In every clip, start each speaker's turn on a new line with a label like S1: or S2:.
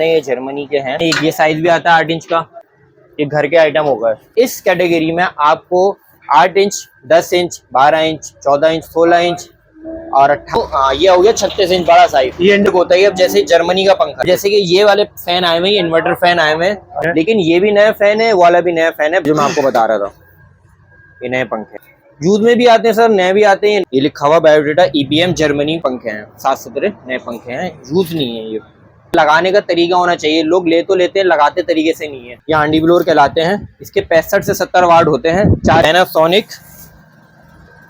S1: ये जर्मनी के हैं। ये साइज भी आता है 8 इंच का। ये घर के आइटम होगा। इस कैटेगरी में आपको 8 inch, 10 inch, 12 inch, 14 inch, 16 inch और 18, ये हो गया 36 इंच बड़ा साइज। ये इंडिक होता है। अब जैसे जर्मनी का पंखा, जैसे कि ये वाले फैन आए हुए हैं, इन्वर्टर फैन आए हुए हैं, लेकिन ये भी नया फैन है, वाला भी नया फैन है जो मैं आपको बता रहा था। ये नए पंखे यूज में भी आते हैं सर, नए भी आते हैं। ये लिखा हुआ बायोडेटा EBM जर्मनी पंखे हैं, साफ सुथरे नए पंखे हैं, यूज नहीं है। ये लगाने का तरीका होना चाहिए। लोग ले तो लेते हैं, लगाते तरीके से नहीं है। ये हांडी ब्लोअर कहलाते हैं। इसके 65 से 70 वाट होते हैं। Panasonic,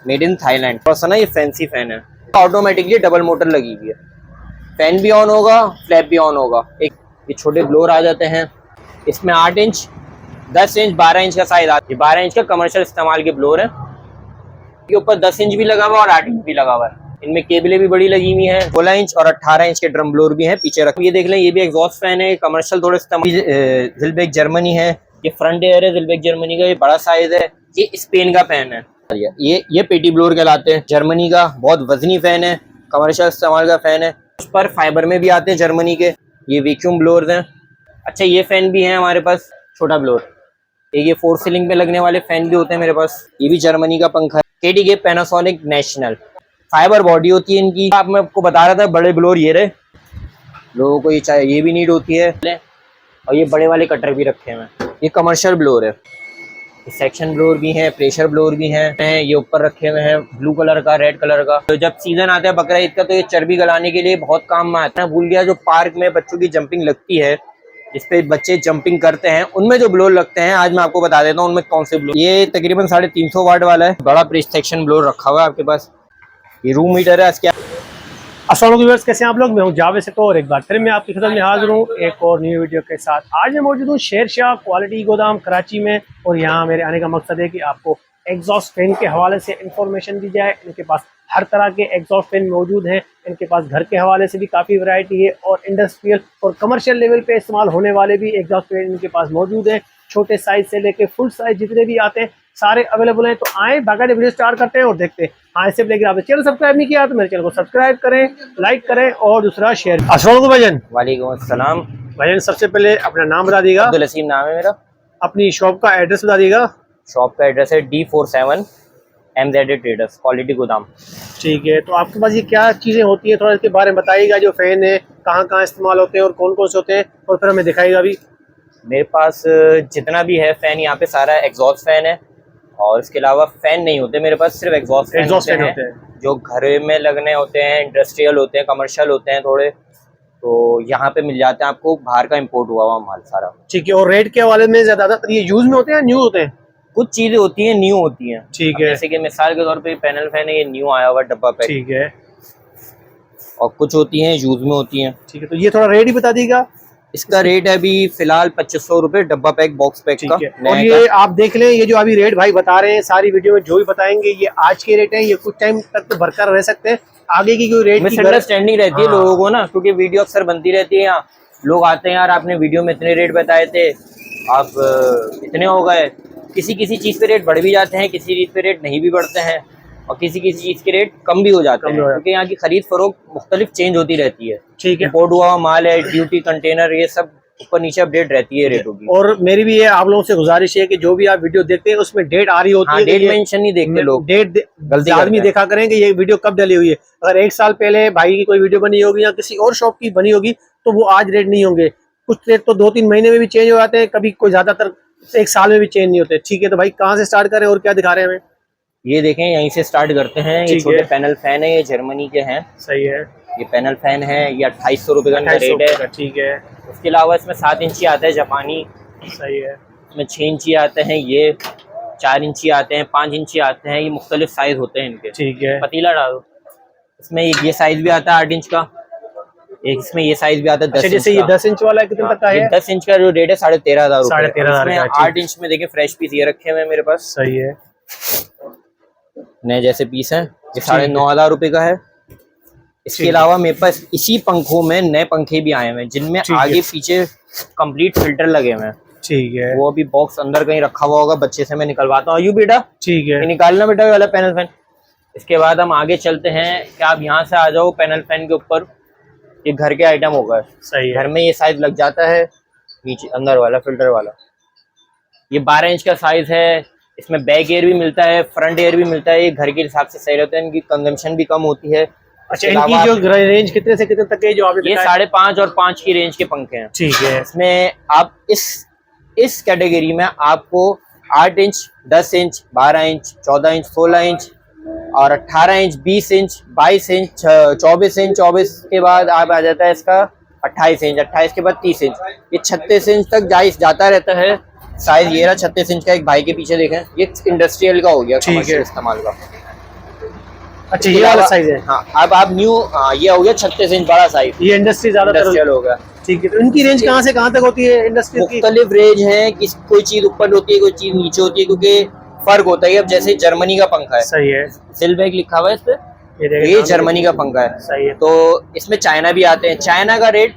S1: made in Thailand. Person है, ये फैंसी फैन है। ऑटोमेटिकली डबल मोटर लगी हुई है। फैन भी ऑन होगा, फ्लैप भी ऑन होगा। एक ये छोटे ब्लोअर आ जाते हैं। इसमें 8 इंच, 10 इंच, 12 इंच का साइज आता है। 12 इंच का कमर्शियल इस्तेमाल के ब्लोअर है। के ऊपर 10 इंच भी लगा हुआ और 8 इंच भी लगा हुआ है। इनमें केबलें भी बड़ी लगी हुई हैं। 16 इंच और 18 इंच के ड्रम ब्लोअर भी हैं पीछे रख। ये देख लें, ये भी एग्जॉस्ट फैन है, कमर्शियल थोड़े इस्तेमाल। जिलबेक जर्मनी है। ये फ्रंट एयर है जिलबेक जर्मनी का, ये बड़ा साइज है। ये स्पेन का फैन है। ये पेटी ब्लोअर कहलाते हैं, जर्मनी का बहुत वजनी फैन है, कमर्शियल इस्तेमाल का फैन है। उस पर फाइबर में भी आते हैं जर्मनी के। ये वैक्यूम ब्लोअर्स हैं। अच्छा, ये फैन भी है हमारे पास, छोटा ब्लोअर। ये 4 सीलिंग पे लगने वाले फैन भी होते हैं मेरे पास। ये भी जर्मनी का पंखा है। KDK Panasonic national, fibre body होती है इनकी। मैं आपको बता रहा था, बड़े ब्लोअर ये रहे। लोगों को ये भी नीड होती है। और ये बड़े वाले कटर भी रखे हुए हैं। ये कमर्शियल ब्लोअर है। सेक्शन ब्लोअर भी हैं, प्रेशर ब्लोअर भी हैं। ये ऊपर रखे हुए हैं ब्लू कलर का, रेड कलर का। तो जब सीजन आता है बकरा ईद का, तो ये चर्बी गलाने के लिए बहुत काम में आता है। भूल गया, जो पार्क में बच्चों की जंपिंग लगती है, जिसपे बच्चे जंपिंग करते हैं, उनमें जो ब्लोअर लगते हैं, आज मैं आपको बता देता हूँ उनमें कौन से ब्लोअर। ये तकरीबन 350 वाट वाला है। बड़ा प्रेस सेक्शन ब्लोअर रखा हुआ है आपके पास। ये रूम हीटर है इसके।
S2: अस्सलाम वालेकुम व्यूअर्स, कैसे हैं आप लोग। मैं हूं जावेद से, और एक बार फिर मैं आपकी खिदमत में हाजिर हूं एक और न्यू वीडियो के साथ। आज मैं मौजूद हूं शेरशाह क्वालिटी गोदाम कराची में, और यहां मेरे आने का मकसद है कि आपको एग्जॉस्ट फैन के हवाले से इंफॉर्मेशन दी जाए। इनके पास हर तरह के एग्जॉस्ट फैन मौजूद हैं। इनके पास घर के हवाले से भी काफ़ी वैरायटी है, और इंडस्ट्रियल और कमर्शियल लेवल पे इस्तेमाल होने वाले भी एग्जॉस्ट फैन इनके पास मौजूद हैं। छोटे साइज से लेके फुल साइज जितने भी आते हैं सारे अवेलेबल हैं। तो आए बाकायदा वीडियो स्टार्ट करते हैं और देखते हैं। हाँ, इससे लेकर आपने चैनल सब्सक्राइब नहीं किया तो मेरे चैनल को सब्सक्राइब करें, लाइक करें और दूसरा शेयर। अस्सलाम वालेकुम भाईजान।
S1: वालेकुम अस्सलाम।
S2: भाईजान, सबसे पहले अपना नाम बता दीजिएगा।
S1: अब्दुल हसीम नाम है मेरा।
S2: अपनी शॉप का एड्रेस बता दीजिएगा।
S1: शॉप का एड्रेस है D47 MZ ट्रेडर्स, क्वालिटी गोदाम।
S2: ठीक है, तो आपके पास ये क्या चीज़ें होती हैं, थोड़ा इसके बारे में बताइएगा। जो फैन है कहाँ कहाँ इस्तेमाल होते हैं और कौन कौन से होते हैं, और फिर हमें दिखाइएगा भी।
S1: मेरे पास जितना भी है फैन, यहाँ पे सारा एग्जॉस्ट फैन है। और इसके अलावा फैन नहीं होते मेरे पास, सिर्फ एग्जॉस्ट फैन होते हैं, जो घर में लगने होते हैं, इंडस्ट्रियल होते हैं, कमर्शियल होते हैं थोड़े। तो यहाँ पे मिल जाते हैं आपको, बाहर का इंपोर्ट हुआ हुआ माल सारा।
S2: ठीक है, और रेट के हवाले में ज़्यादातर ये यूज में होते हैं, न्यू होते हैं?
S1: कुछ चीजें होती हैं न्यू होती हैं।
S2: ठीक है,
S1: जैसे कि मिसाल के तौर पे पैनल फैन है, ये न्यू आया हुआ डब्बा पैक।
S2: ठीक है।
S1: और कुछ होती हैं यूज में होती हैं।
S2: ठीक है, तो ये थोड़ा रेट ही बता दीजिएगा।
S1: इसका रेट है अभी फिलहाल 2500 रुपए डब्बा पैक, बॉक्स पैक का।
S2: और ये आप देख लें, ये जो अभी रेट भाई बता रहे हैं सारी वीडियो में जो भी बताएंगे, ये आज के रेट है। ये कुछ टाइम तक तो बरकरार रह सकते हैं। आगे की कोई रेट
S1: मिसअंडरस्टैंडिंग रहती है लोगों को ना, क्योंकि वीडियो अक्सर बनती रहती है। यहाँ लोग आते हैं, यार आपने वीडियो में इतने रेट बताए थे, आप इतने हो गए। किसी किसी चीज़ पे रेट बढ़ भी जाते हैं, किसी चीज़ पे रेट नहीं भी बढ़ते हैं, और किसी किसी चीज़ के रेट कम भी हो जाते हैं, क्योंकि यहाँ की खरीद फरोख्त मुख्तलिफ चेंज होती रहती है।
S2: ठीक है,
S1: इंपोर्ट हुआ माल है, ड्यूटी, कंटेनर, ये सब ऊपर नीचे अपडेट रहती है रेटों की।
S2: और मेरी भी ये आप लोगों से गुजारिश है कि जो भी आप वीडियो देखते हैं उसमें डेट आ रही होती है।
S1: डेट मेंशन नहीं देखते लोग,
S2: डेट
S1: गलती
S2: आदमी देखा करें कि ये वीडियो कब डली हुई है। अगर 1 साल पहले भाई की कोई वीडियो बनी होगी या किसी और शॉप की बनी होगी, तो वो आज रेट नहीं होंगे। कुछ रेट तो 2-3 महीने में भी चेंज हो जाते हैं, कभी कोई ज्यादातर 1 साल में भी चेंज नहीं होते। ठीक है, तो भाई कहाँ से स्टार्ट करें और क्या दिखा रहे हैं हमें?
S1: ये देखें, यहीं से स्टार्ट करते हैं। ये छोटे पैनल फैन है, ये जर्मनी के हैं।
S2: सही है।
S1: ये पैनल फैन है, ये 2800 रुपए का रेट है।
S2: ठीक है।
S1: उसके अलावा इसमें 7 इंची आता है जापानी।
S2: सही है।
S1: इसमें 6 इंची आते हैं, ये 4 इंची आते हैं, 5 इंची आते हैं। ये मुख्तलिफ साइज होते हैं इनके।
S2: ठीक है।
S1: पतीला डालो। इसमें ये साइज भी आता है 8 इंच का। एक इसमें ये साइज भी आता है 10 इंच
S2: जैसे ये 10 इंच वाला कितने तक का है?
S1: 10 इंच का जो रेट है 13,500 रुपए।
S2: 13,500।
S1: 8 इंच में देखिए फ्रेश पीस ये रखे हुए हैं मेरे पास।
S2: सही है।
S1: नए जैसे पीस हैं, ये 9,500 रुपए का है। इसके अलावा मेरे पास इसी पंखों में नए पंखे भी आए हुए हैं, जिनमें आगे पीछे कंप्लीट फिल्टर लगे हुए हैं।
S2: ठीक है।
S1: वो अभी बॉक्स अंदर कहीं रखा हुआ होगा, बच्चे से मैं निकलवाता हूँ। यू बेटा,
S2: ठीक है,
S1: निकालना बेटा ये वाला पैनल फैन। इसके बाद हम आगे चलते हैं कि आप यहाँ से आ जाओ पैनल फैन के ऊपर। ये घर के आइटम होगा।
S2: सही है।
S1: घर में ये साइज लग जाता है, नीचे अंदर वाला फिल्टर वाला। ये 12 इंच का साइज है। इसमें बैक एयर भी मिलता है, फ्रंट एयर भी मिलता है। ये घर के हिसाब से सही रहता है, इनकी कंजम्पशन भी कम होती है।
S2: अच्छा, इनकी जो रेंज कितने से कितने तक है जो आपने
S1: ये 5.5 और 5 की रेंज के पंखे हैं।
S2: ठीक है।
S1: इसमें आप इस कैटेगरी में आपको 8 inch, 10 inch, 12 inch, 14 inch, 16 inch और 18 इंच, 20 इंच, 22 इंच, 24 इंच, 24 के बाद आप आ जाता है इसका 28 इंच, 28 के बाद 30 इंच, ये 36 इंच तक जाता रहता है साइज। ये रहा 36 इंच का। एक भाई के पीछे देखें, ये इंडस्ट्रियल का हो गया, कमर्शियल इस्तेमाल का।
S2: अच्छा, ये वाला साइज है।
S1: हाँ, अब आप न्यू, ये हो गया 36 इंच बड़ा साइज,
S2: ये इंडस्ट्री ज्यादा
S1: इंडस्ट्रियल हो गया।
S2: ठीक है। तो इनकी रेंज कहाँ से कहाँ तक होती है इंडस्ट्री की?
S1: मुख्तलिफ रेंज है कि कोई चीज ऊपर होती है, कोई चीज नीचे होती है, क्योंकि फर्क होता है। अब जैसे जर्मनी का पंखा है,
S2: सही है,
S1: सिलबैक लिखा हुआ है इस पे, ये जर्मनी का पंखा है।
S2: सही है।
S1: तो इसमें चाइना भी आते हैं। चाइना का रेट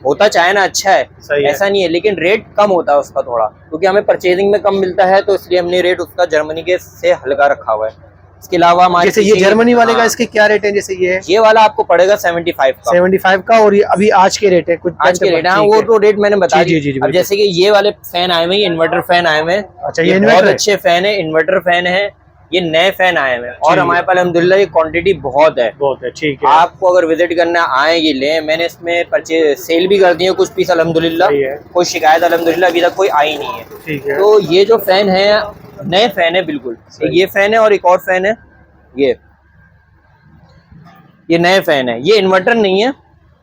S1: होता, चाइना अच्छा है, ऐसा नहीं है, लेकिन रेट कम होता है उसका थोड़ा, क्योंकि हमें परचेजिंग में कम मिलता है, तो इसलिए हमने रेट उसका जर्मनी के से हल्का रखा हुआ है। इसके अलावा
S2: जैसे ये जर्मनी वाले का, इसके क्या रेट है? जैसे ये
S1: वाला आपको पड़ेगा 75
S2: का, और ये अभी आज के रेट है कुछ
S1: आज के रेट। हाँ, वो तो रेट मैंने बता दी।
S2: जी,
S1: अब जैसे कि ये वाले फैन आए हुए हैं, इन्वर्टर फैन आए हुए हैं।
S2: अच्छा, ये
S1: बहुत अच्छे फैन है, इन्वर्टर फैन है। ये नए फैन आए हुए हैं और हमारे पास अल्हम्दुलिल्लाह ये क्वांटिटी बहुत है।
S2: ठीक है।
S1: आपको अगर विजिट करना आए, ये लें। मैंने इसमें परचेज सेल भी कर दिए कुछ पीस अल्हम्दुलिल्लाह, कोई शिकायत अल्हम्दुलिल्लाह अभी तक कोई आई नहीं है।
S2: ठीक है।
S1: तो ये जो फैन है, नए फैन है बिल्कुल। ये फैन है और एक और फैन है, ये नए फैन है। ये इन्वर्टर नहीं है,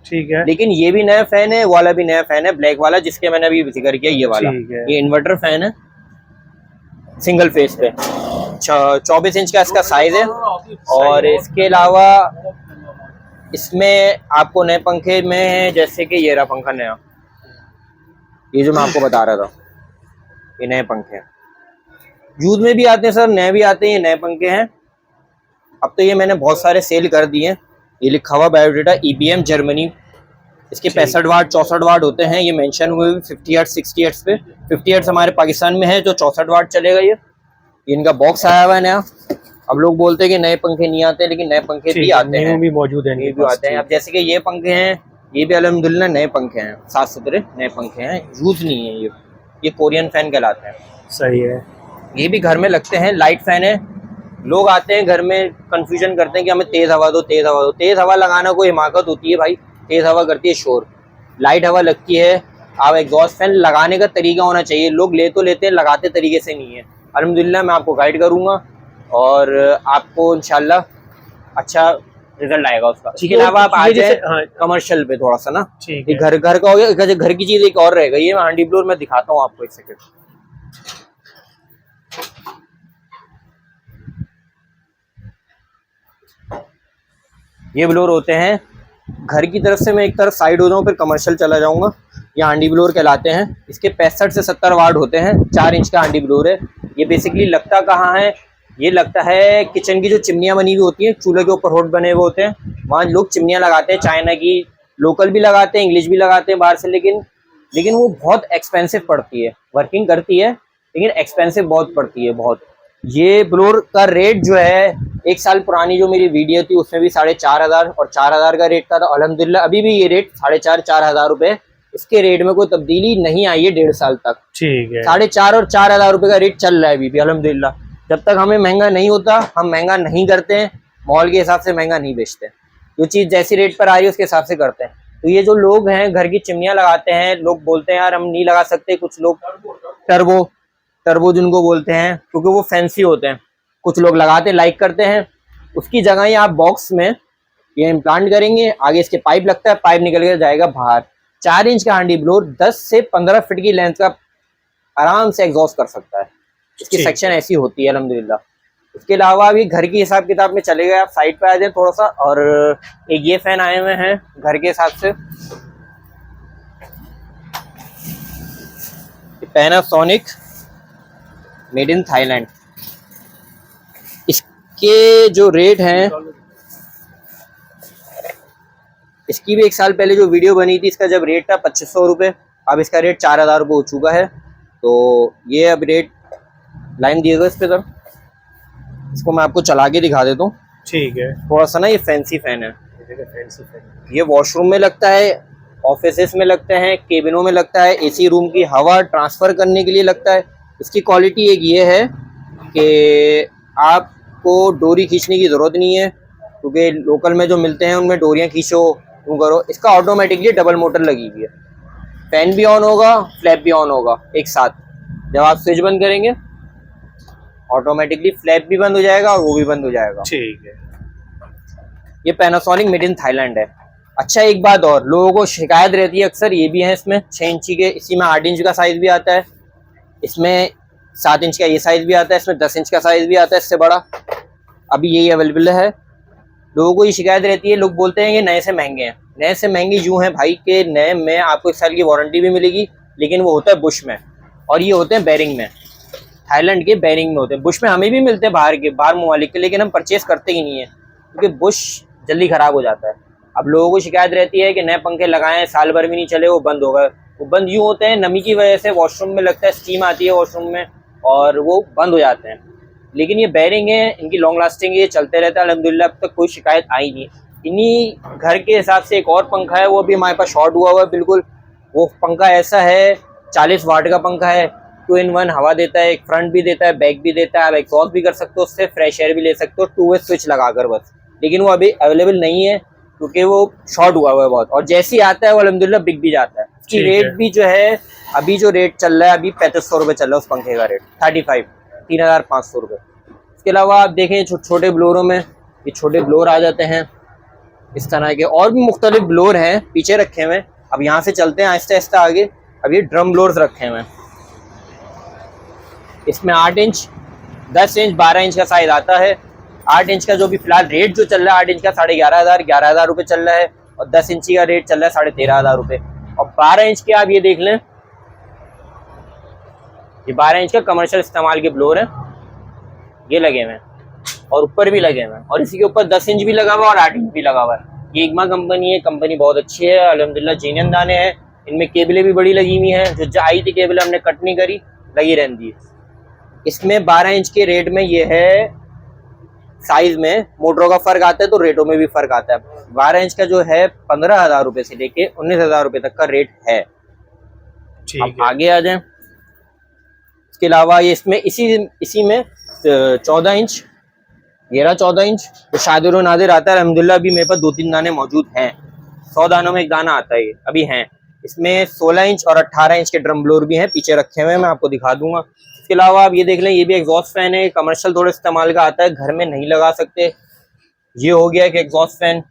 S2: ठीक है,
S1: लेकिन ये भी नया फैन है, वाला भी नया फैन है, ब्लैक वाला जिसके मैंने अभी जिक्र किया, ये वाला। ये इन्वर्टर फैन है, सिंगल फेस पे। 24 इंच का इसका साइज है। और इसके अलावा इसमें आपको नए पंखे में, जैसे कि ये रहा पंखा नया, ये जो मैं आपको बता रहा था, ये नए पंखे हैं। यूज में भी आते हैं सर, नए भी आते हैं, ये नए पंखे हैं। अब तो ये मैंने बहुत सारे सेल कर दिए हैं। ये लिखा हुआ बायोडेटा EBM जर्मनी। इसके 65 वाट 64 वाट होते हैं। ये मेंशन हुए 50 हर्ट्ज 60 हर्ट्ज पे। 50 हर्ट्ज हमारे पाकिस्तान में है, जो 64 वाट चलेगा। ये इनका बॉक्स आया हुआ है नया। अब लोग बोलते हैं कि नए पंखे नहीं आते, लेकिन नए पंखे भी आते हैं,
S2: भी मौजूद है,
S1: ये भी आते हैं। अब जैसे कि ये पंखे हैं, ये भी अल्हम्दुलिल्लाह नए पंखे हैं, साफ सुथरे नए पंखे हैं, यूज नहीं है। ये कोरियन फैन कहलाते हैं।
S2: सही है।
S1: ये भी घर में लगते हैं, लाइट फैन है। लोग आते हैं घर में, कंफ्यूजन करते हैं कि हमें तेज हवा दो, तेज हवा दो। तेज हवा लगाना कोई हिमाकत होती है भाई, तेज हवा करती है शोर। लाइट हवा लगती है। आप एग्जॉस्ट फैन लगाने का तरीका होना चाहिए। लोग ले तो लेते हैं, लगाते तरीके से नहीं है। अल्हम्दुलिल्लाह मैं आपको गाइड करूंगा और आपको इंशाल्लाह अच्छा रिजल्ट आएगा उसका। इसके अलावा आप आ जाए कमर्शियल पे थोड़ा सा ना, ये घर का हो गया। घर की चीज एक और रहेगा, ये हांडी ब्लोअर मैं दिखाता हूँ आपको, एक सेकेंड। ये ब्लोअर होते हैं घर की तरफ से। मैं एक तरफ साइड हो जाऊँ, फिर कमर्शियल चला जाऊंगा। ये हांडी ब्लोअर कहलाते हैं। इसके 65 से 70 वाट होते हैं। 4 इंच का हांडी ब्लोअर है। ये बेसिकली लगता कहाँ है? ये लगता है किचन की जो चिमनियाँ बनी हुई होती हैं, चूल्हे के ऊपर होट बने हुए होते हैं, वहाँ लोग चिमनियाँ लगाते हैं। चाइना की लोकल भी लगाते हैं, इंग्लिश भी लगाते हैं बाहर से, लेकिन वो बहुत एक्सपेंसिव पड़ती है। वर्किंग करती है लेकिन एक्सपेंसिव बहुत पड़ती है, बहुत। ये ब्लोअर का रेट जो है, 1 साल पुरानी जो मेरी वीडियो थी उसमें भी 4,500 और 4,000 का रेट था। तो अल्हम्दुलिल्लाह अभी भी ये रेट 4,500 रुपये, इसके रेट में कोई तब्दीली नहीं आई है 1.5 साल तक।
S2: ठीक है।
S1: 4,500 और 4,000 रुपये का रेट चल रहा है अभी भी अल्हम्दुलिल्लाह। जब तक हमें महंगा नहीं होता, हम महंगा नहीं करते हैं, मॉल के हिसाब से महंगा नहीं बेचते। जो चीज़ जैसी रेट पर आ रही है उसके हिसाब से करते हैं। तो ये जो लोग हैं घर की चिमनियाँ लगाते हैं, लोग बोलते हैं यार हम नहीं लगा सकते। कुछ लोग टर्बो जिनको बोलते हैं, क्योंकि वो फैंसी होते हैं, कुछ लोग लगाते लाइक करते हैं। उसकी जगह ही आप बॉक्स में ये इम्प्लांट करेंगे। आगे इसके पाइप लगता है, पाइप निकल के जाएगा बाहर। 4 इंच का हांडी ब्लोअर 10 से 15 फीट की लेंथ का आराम से एग्जॉस्ट कर सकता है। इसकी सेक्शन ऐसी होती है अल्हम्दुलिल्लाह। इसके अलावा भी घर की हिसाब किताब में चले गए, आप साइड पे आ जाए थोड़ा सा। और एक ये फैन आए हुए हैं घर के हिसाब से, पैनासोनिक, मेड इन थाईलैंड। इसके जो रेट हैं, इसकी भी 1 साल पहले जो वीडियो बनी थी, इसका जब रेट था 2500 रुपये, अब इसका रेट 4,000 रुपये हो चुका है। तो ये अब रेट लाइन दिएगा इस पे सर। इसको मैं आपको चला के दिखा देता हूँ।
S2: ठीक है।
S1: थोड़ा सा ना ये फैंसी फैन है,
S2: देखिए फैंसी फैन।
S1: ये वॉशरूम में लगता है, ऑफिसेस में लगते हैं, केबिनों में लगता है, एसी रूम की हवा ट्रांसफ़र करने के लिए लगता है। इसकी क्वालिटी एक ये है कि आपको डोरी खींचने की ज़रूरत नहीं है, क्योंकि लोकल में जो मिलते हैं उनमें डोरियाँ खींचो यूँ करो। इसका ऑटोमेटिकली डबल मोटर लगी हुई है, फैन भी ऑन होगा, फ्लैप भी ऑन होगा एक साथ। जब आप स्विच बंद करेंगे ऑटोमेटिकली फ्लैप भी बंद हो जाएगा और वो भी बंद हो जाएगा।
S2: ठीक है।
S1: ये पैनासोनिक मेड इन थाईलैंड है। अच्छा, एक बात और, लोगों को शिकायत रहती है अक्सर, ये भी है इसमें 6 इंची के, इसी में 8 इंच का साइज़ भी आता है, इसमें 7 इंच का ये साइज़ भी आता है, इसमें 10 इंच का साइज़ भी आता है इससे बड़ा। अभी यही अवेलेबल है। लोगों को ये शिकायत रहती है, लोग बोलते हैं कि नए से महंगे हैं। नए से महंगे यूँ हैं भाई कि नए में आपको 1 साल की वारंटी भी मिलेगी, लेकिन वो होता है बुश में, और ये होते हैं बेरिंग में। थाईलैंड के बेरिंग में होते हैं। बुश में हमें भी मिलते हैं बाहर ममालिक के, लेकिन हम परचेस करते ही नहीं है, क्योंकि बुश जल्दी ख़राब हो जाता है। अब लोगों को शिकायत रहती है कि नए पंखे लगाएं, साल भर भी नहीं चले, वो बंद हो गए। वो बंद यूँ होते हैं नमी की वजह से, वॉशरूम में लगता है, स्टीम आती है वॉशरूम में और वो बंद हो जाते हैं। लेकिन ये बेरिंग है, इनकी लॉन्ग लास्टिंग, ये चलते रहता है अल्हम्दुलिल्लाह, अब तक कोई शिकायत आई नहीं। इन्हीं घर के हिसाब से एक और पंखा है, वो भी हमारे पास शॉर्ट हुआ है बिल्कुल। वो पंखा ऐसा है, 40 वाट का पंखा है, 2 in 1 हवा देता है, एक फ्रंट भी देता है, बैक भी देता है, आप एग्जॉस्ट भी कर सकते हो उससे, फ्रेश एयर भी ले सकते हो 2 वे स्विच लगाकर बस। लेकिन वो अभी अवेलेबल नहीं है क्योंकि वो शॉर्ट हुआ है बहुत, और जैसे ही आता है वो अल्हम्दुलिल्लाह बिक भी जाता है। उसकी रेट भी जो है, अभी जो रेट चल रहा है, अभी 3500 रुपये चल रहा है उस पंखे का रेट, 3500 रुपये। इसके अलावा आप देखें छोटे ब्लोरों में, ये छोटे ब्लोर आ जाते हैं इस तरह के, और भी मुख्तलिफ ब्लोर हैं पीछे रखे हुए। अब यहाँ से चलते हैं आहिस्ता आहिस्ता आगे। अब ये ड्रम ब्लोर्स रखे हुए हैं, इसमें 8 इंच, 10 इंच, 12 इंच का साइज आता है। 8 इंच का जो भी फिलहाल रेट जो चल रहा है, 8 इंच का 11,500 रुपये चल रहा है, और 10 इंची का रेट चल रहा है 13,500 रुपये। और 12 इंच के आप ये देख लें, ये 12 इंच का कमर्शियल इस्तेमाल के ब्लोर हैं, ये लगे हुए हैं, और ऊपर भी लगे हुए हैं, और इसी के ऊपर 10 इंच भी लगा हुआ है और 8 इंच भी लगा हुआ है। ये इग्मा कंपनी है, कंपनी बहुत अच्छी है अल्हम्दुलिल्लाह, जीनियन दाने हैं, इनमें केबलें भी बड़ी लगी हुई हैं, जो आई थी केबल हमने कट नहीं करी, लगी रहती है। इसमें 12 इंच के रेट में ये है, साइज में मोटरों का फर्क आता है तो रेटों में भी फर्क आता है। 12 इंच का जो है 15,000 रुपये से लेके 19,000 रुपये तक का रेट है। अब आगे आ जाएं। इसके अलावा ये इसमें इसी में 14 इंच, ये रहा 14 इंच, तो शादिर नादिर आता है अल्हम्दुलिल्लाह। अभी मेरे पास 2-3 दाने मौजूद हैं, 100 दानों में एक दाना आता है, ये अभी हैं। इसमें 16 इंच और 18 इंच के ड्रम ब्लोर भी हैं, पीछे रखे हुए हैं, मैं आपको दिखा दूंगा। इसके अलावा आप ये देख लें, ये भी एग्जॉस्ट फैन है, कमर्शियल थोड़े इस्तेमाल का आता है, घर में नहीं लगा सकते। ये हो गया कि एग्जॉस्ट फैन,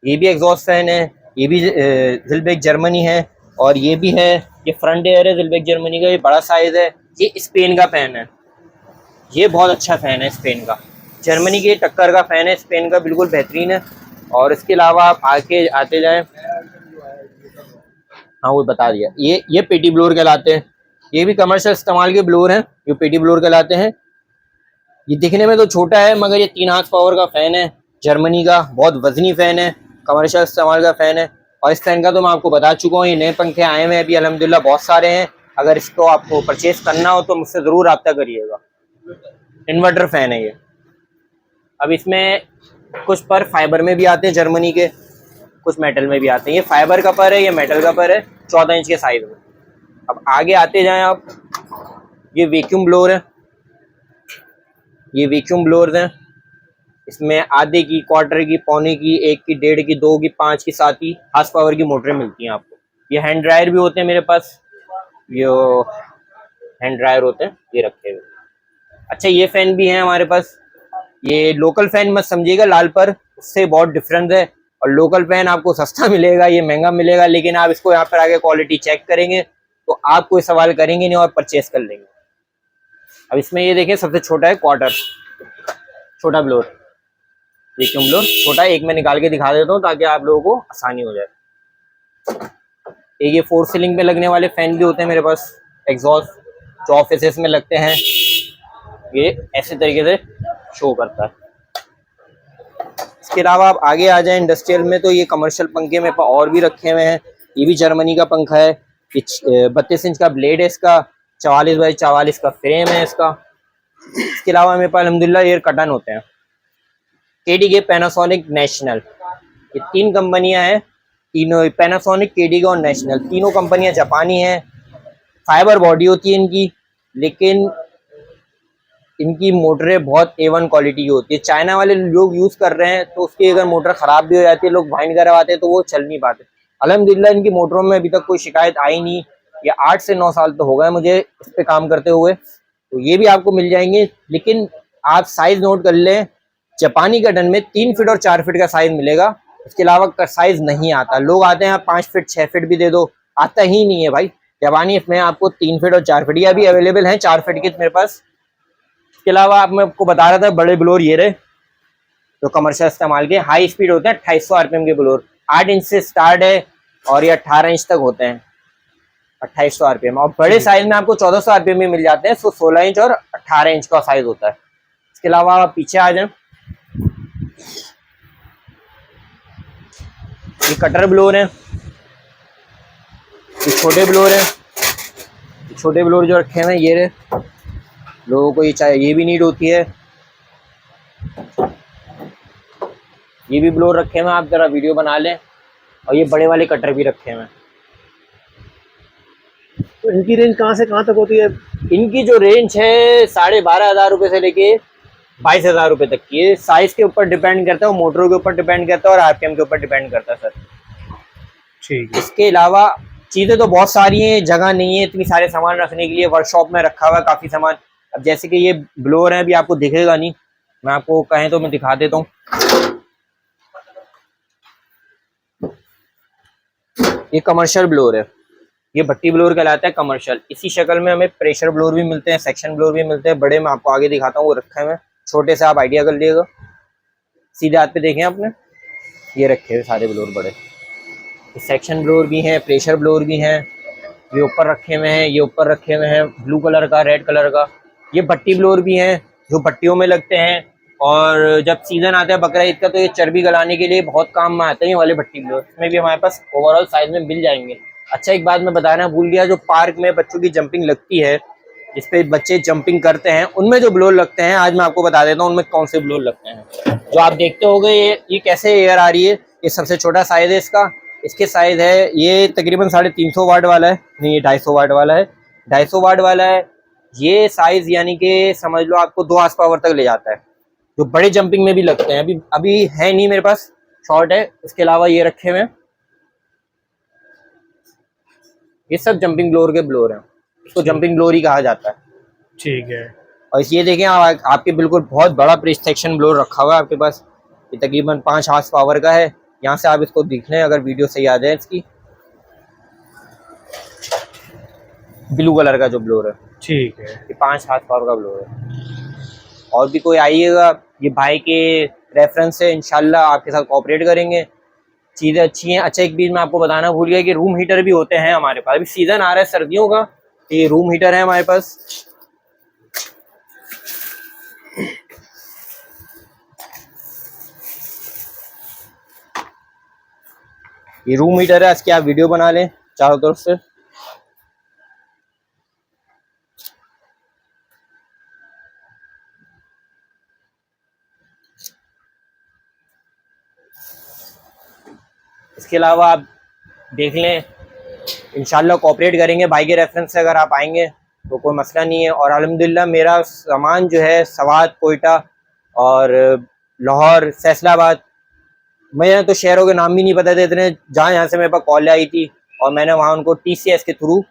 S1: ये भी एग्जॉस्ट फैन है, ये भी ज़िलबेक जर्मनी है, और ये भी है, ये फ्रंट एयर है ज़िलबेक जर्मनी का, ये बड़ा साइज़ है। ये स्पेन का फ़ैन है, ये बहुत अच्छा फ़ैन है स्पेन का, जर्मनी के टक्कर का फ़ैन है स्पेन का, बिल्कुल बेहतरीन है। और इसके अलावा आप आके आते जाएँ, हाँ वो बता दिया, ये पेटी ब्लोर कहलाते हैं, ये भी कमर्शियल इस्तेमाल के ब्लोर हैं, ये पेटी ब्लोर कहलाते हैं। ये दिखने में तो छोटा है, मगर ये 3 हाथ पावर का फ़ैन है, जर्मनी का, बहुत वजनी फ़ैन है, कमर्शियल इस्तेमाल का फ़ैन है। और इस फ़ैन का तो मैं आपको बता चुका हूँ, ये नए पंखे आए हुए हैं अभी अल्हम्दुलिल्लाह, बहुत सारे हैं। अगर इसको आपको परचेज़ करना हो तो मुझसे ज़रूर रब्ता करिएगा। इन्वर्टर फ़ैन है ये। अब इसमें कुछ पर फाइबर में भी आते हैं जर्मनी के, कुछ मेटल में भी आते हैं। ये फाइबर का पर है, ये मेटल का पर है, 14 इंच के साइज़ में। अब आगे आते जाएं आप, ये वैक्यूम ब्लोअर है, ये वैक्यूम ब्लोअर्स हैं। इसमें आधे की, क्वार्टर की, पौने की, 1 की, 1.5 की, 2 की, 5 की, 7 की हार्स पावर की मोटरें मिलती हैं आपको। ये हैंड ड्रायर भी होते हैं मेरे पास, ये हैंड ड्रायर होते हैं, ये रखे हुए। अच्छा, ये फ़ैन भी हैं हमारे पास। ये लोकल फ़ैन मत समझिएगा लाल पर, उससे बहुत डिफरेंस है। और लोकल फ़ैन आपको सस्ता मिलेगा, ये महंगा मिलेगा, लेकिन आप इसको यहाँ पर आके क्वालिटी चेक करेंगे तो आप कोई सवाल करेंगे नहीं और परचेस कर लेंगे। अब इसमें ये देखें, सबसे छोटा है क्वार्टर, छोटा ब्लोर, वैक्यूम ब्लोर छोटा, एक मैं निकाल के दिखा देता हूँ ताकि आप लोगों को आसानी हो जाए। एक ये 4 सीलिंग पे लगने वाले फ़ैन भी होते हैं मेरे पास, एग्जॉस्ट, जो ऑफिस में लगते हैं, ये ऐसे तरीके से शो करता है। इसके अलावा आप आगे आ जाएं इंडस्ट्रियल में, तो ये कमर्शियल पंखे मेरे पास और भी रखे हुए हैं। ये भी जर्मनी का पंखा है, 32 इंच का ब्लेड है इसका, 44 बाई 44 का फ्रेम है इसका। इसके अलावा मेरे पास अल्हम्दुलिल्लाह एयर कर्टन होते हैं, KDK पैनासोनिक नेशनल, ये 3 कंपनियां हैं, तीनों पैनासोनिक, केडिगा और नेशनल, तीनों कंपनियां जापानी हैं। फाइबर बॉडी होती है इनकी, लेकिन इनकी मोटरें बहुत A1 क्वालिटी की होती है। चाइना वाले लोग यूज़ कर रहे हैं तो उसकी अगर मोटर ख़राब भी हो जाती है, लोग वाइन करवाते हैं तो वो चल नहीं पाते। अल्हम्दुलिल्लाह इनकी मोटरों में अभी तक कोई शिकायत आई नहीं। ये 8 से 9 साल तो हो गए मुझे इस पे काम करते हुए, तो ये भी आपको मिल जाएंगे। लेकिन आप साइज़ नोट कर लें, जापानी कटन में 3 फीट और 4 फीट का साइज़ मिलेगा, इसके अलावा का साइज़ नहीं आता। लोग आते हैं 5 फीट 6 फीट भी दे दो, आता ही नहीं है भाई। जापानी इसमें आपको 3 फीट और 4 फीट, ये अभी अवेलेबल हैं 4 फीट के मेरे पास। इसके अलावा मैं आपको बता रहा था बड़े ब्लोर ये रहे, जो कमर्शियल इस्तेमाल के हाई स्पीड होते हैं, 2800 आरपीएम के ब्लोर, 8 इंच से स्टार्ट है और ये 18 इंच तक होते हैं, 2800 आरपीएम। और बड़े साइज में आपको 1400 आरपीएम भी मिल जाते हैं, 16 इंच और 18 इंच का साइज होता है। इसके अलावा आप पीछे आ जाए, ये कटर ब्लोर है, ये छोटे ब्लोर है। छोटे ब्लोर जो रखे हैं ये रहे, लोगों को ये चाहिए, ये भी नीड होती है। ये भी ब्लोर रखे हुए, आप जरा वीडियो बना लें। और ये बड़े वाले कटर भी रखे हुए हैं।
S2: तो इनकी रेंज कहाँ से कहाँ तक होती है?
S1: इनकी जो रेंज है 12,500 रुपये से लेके 22,000 रुपये तक की है। साइज के ऊपर डिपेंड करता है, मोटरों के ऊपर डिपेंड करता है और आरपीएम के ऊपर डिपेंड करता है सर।
S2: ठीक है।
S1: इसके अलावा चीज़ें तो बहुत सारी हैं, जगह नहीं है इतनी सारे सामान रखने के लिए। वर्कशॉप में रखा हुआ है काफ़ी सामान। अब जैसे कि ये ब्लोअर है, अभी आपको दिखेगा नहीं, मैं आपको कहें तो मैं दिखा देता हूँ। ये कमर्शियल ब्लोअर है, ये भट्टी ब्लोअर कहलाता है कमर्शियल। इसी शक्ल में हमें प्रेशर ब्लोअर भी मिलते हैं, सेक्शन ब्लोअर भी मिलते हैं। बड़े मैं आपको आगे दिखाता हूँ, वो रखे हुए हैं। छोटे से आप आइडिया कर लीजिएगा, सीधे हाथ पे देखें आपने, ये रखे हुए सारे ब्लोअर बड़े। सेक्शन ब्लोअर भी हैं, प्रेशर ब्लोअर भी हैं। ये ऊपर रखे हुए हैं, ये ऊपर रखे हुए हैं, ब्लू कलर का, रेड कलर का। ये भट्टी ब्लोअर भी हैं जो भट्टियों में लगते हैं, और जब सीजन आता है बकरा ईद का तो ये चर्बी गलाने के लिए बहुत काम में आते हैं ये वाले भट्टी ब्लोअर। इसमें भी हमारे पास ओवरऑल साइज में मिल जाएंगे। अच्छा, एक बात मैं बताना भूल गया, जो पार्क में बच्चों की जंपिंग लगती है, जिस पे बच्चे जंपिंग करते हैं, उनमें जो ब्लोअर लगते हैं, आज मैं आपको बता देता हूँ उनमें कौन से ब्लोअर लगते हैं। जो आप देखते होंगे ये कैसे एयर आ रही है, ये सबसे छोटा साइज है इसका। इसके साइज है ये तकरीबन 350 वाट वाला है, नहीं ये 250 वाट वाला है, 250 वाट वाला है ये साइज। यानी कि समझ लो आपको 2 हार्स पावर तक ले जाता है, जो बड़े जंपिंग में भी लगते हैं। अभी है नहीं मेरे पास, शॉर्ट है। इसके अलावा ये रखे हुए हैं, ये सब जंपिंग ब्लोअर के ब्लोअर हैं, इसको जंपिंग ब्लोअर ही कहा जाता है।
S2: ठीक है।
S1: और ये देखें आपके बिल्कुल बहुत बड़ा प्रेस सेक्शन ब्लोअर रखा हुआ है आपके पास, ये तकरीबन 5 हार्स पावर का है। यहाँ से आप इसको देख लें अगर वीडियो सही आ जाए इसकी। ब्लू कलर का जो ब्लोअर है,
S2: ठीक है,
S1: ये 5 हार्स पावर का ब्लोअर है। और भी कोई आइएगा, ये भाई के रेफरेंस से इंशाल्लाह आपके साथ कोऑपरेट करेंगे, चीज़ें अच्छी हैं। अच्छा, एक बीच में आपको बताना भूल गया कि रूम हीटर भी होते हैं हमारे पास। अभी सीजन आ रहा है सर्दियों का, ये रूम हीटर है हमारे पास। ये रूम हीटर है, इसकी आप वीडियो बना लें चारों तरफ से। इसके अलावा आप देख लें, इंशाल्लाह कोऑपरेट करेंगे भाई के रेफरेंस से। अगर आप आएंगे तो कोई मसला नहीं है। और अल्हम्दुलिल्लाह मेरा सामान जो है सवात, कोयटा और लाहौर, फैसलाबाद, मैं तो शहरों के नाम भी नहीं पता थे इतने, जहाँ यहाँ से मेरे पास कॉल आई थी और मैंने वहाँ उनको TCS के थ्रू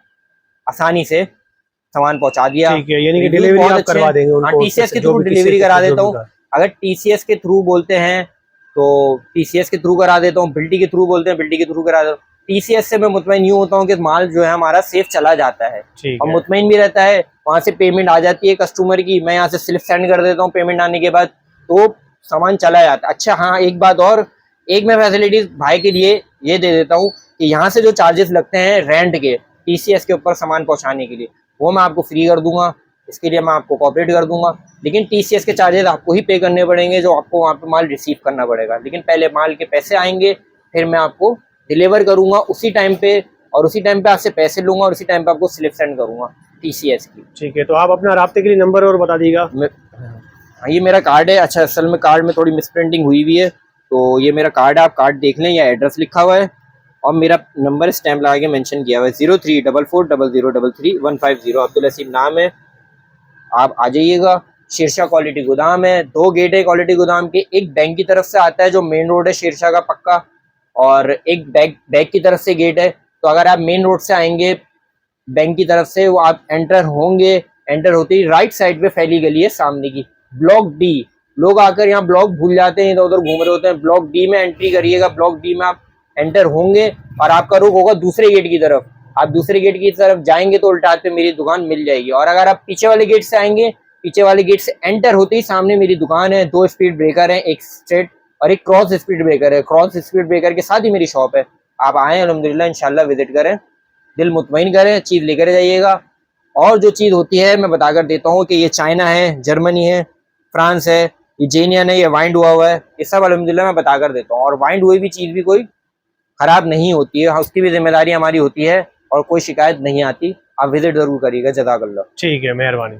S1: आसानी से सामान पहुँचा दिया।
S2: ठीक है, यानी कि डिलीवरी आप करवा देंगे उनको?
S1: हाँ, TCS के थ्रू डिलीवरी करा देता हूँ। अगर TCS के थ्रू बोलते हैं तो TCS के थ्रू करा देता हूँ, बिल्टी के थ्रू बोलते हैं बिल्टी के थ्रू करा देता हूँ। TCS से मैं मुतमईन यूँ होता हूँ कि माल जो है हमारा सेफ चला जाता है और मुतमईन भी रहता है। वहाँ से पेमेंट आ जाती है कस्टमर की, मैं यहाँ से स्लिप सेंड कर देता हूँ पेमेंट आने के बाद, तो सामान चला जाता है। अच्छा हाँ, एक बात और, एक मैं फैसिलिटीज भाई के लिए ये दे देता हूँ कि यहाँ से जो चार्जेस लगते हैं रेंट के TCS के ऊपर सामान पहुँचाने के लिए, वो मैं आपको फ्री कर दूंगा। इसके लिए मैं आपको कोऑपरेट कर दूंगा, लेकिन TCS के चार्जेस आपको ही पे करने पड़ेंगे, जो आपको वहाँ पे माल रिसीव करना पड़ेगा। लेकिन पहले माल के पैसे आएंगे, फिर मैं आपको डिलीवर करूंगा उसी टाइम पे, और उसी टाइम पे आपसे पैसे लूंगा और उसी टाइम पे आपको स्लिप सेंड करूंगा TCS की।
S2: ठीक है, तो आप अपना राब्ते के लिए नंबर और बता दीजिएगा।
S1: हाँ, ये मेरा कार्ड है। अच्छा, असल में कार्ड में थोड़ी मिसप्रिंटिंग हुई हुई है, तो ये मेरा कार्ड है, आप कार्ड देख लें, या एड्रेस लिखा हुआ है और मेरा नंबर स्टैम्प लगा के मेंशन किया हुआ है 03440033 अब्दुल हसीब नाम है। आप आ जाइएगा। शेरशाह क्वालिटी गोदाम है, 2 गेट है क्वालिटी गोदाम के। एक बैंक की तरफ से आता है जो मेन रोड है शेरशाह का पक्का, और एक बैक की तरफ से गेट है। तो अगर आप मेन रोड से आएंगे बैंक की तरफ से, वो आप एंटर होंगे, एंटर होते ही राइट साइड पे फैली गली है सामने की, ब्लॉक डी। लोग आकर यहाँ ब्लॉक भूल जाते हैं, इधर उधर घूम रहे होते हैं। ब्लॉक डी में एंट्री करिएगा। ब्लॉक डी में आप एंटर होंगे और आपका रुख होगा दूसरे गेट की तरफ। आप दूसरे गेट की तरफ जाएंगे तो उल्टा हाथ पे मेरी दुकान मिल जाएगी। और अगर आप पीछे वाले गेट से आएंगे, पीछे वाले गेट से एंटर होते ही सामने मेरी दुकान है। 2 स्पीड ब्रेकर है, एक स्ट्रेट और एक क्रॉस स्पीड ब्रेकर है। क्रॉस स्पीड ब्रेकर के साथ ही मेरी शॉप है। आप आए अल्हम्दुलिल्लाह, इंशाल्लाह विजिट करें, दिल मुतमईन करें, चीज़ लेकर जाइएगा। और जो चीज़ होती है मैं बताकर देता हूँ कि ये चाइना है, जर्मनी है, फ्रांस है, ये जेनियन है, ये वाइंड हुआ हुआ है, ये सब अल्हम्दुलिल्लाह मैं बताकर देता हूँ। और वाइंड हुई भी चीज़ भी कोई ख़राब नहीं होती है, उसकी भी जिम्मेदारी हमारी होती है और कोई शिकायत नहीं आती। आप विजिट ज़रूर करिएगा। जज़ाकल्लाह।
S2: ठीक है, मेहरबानी।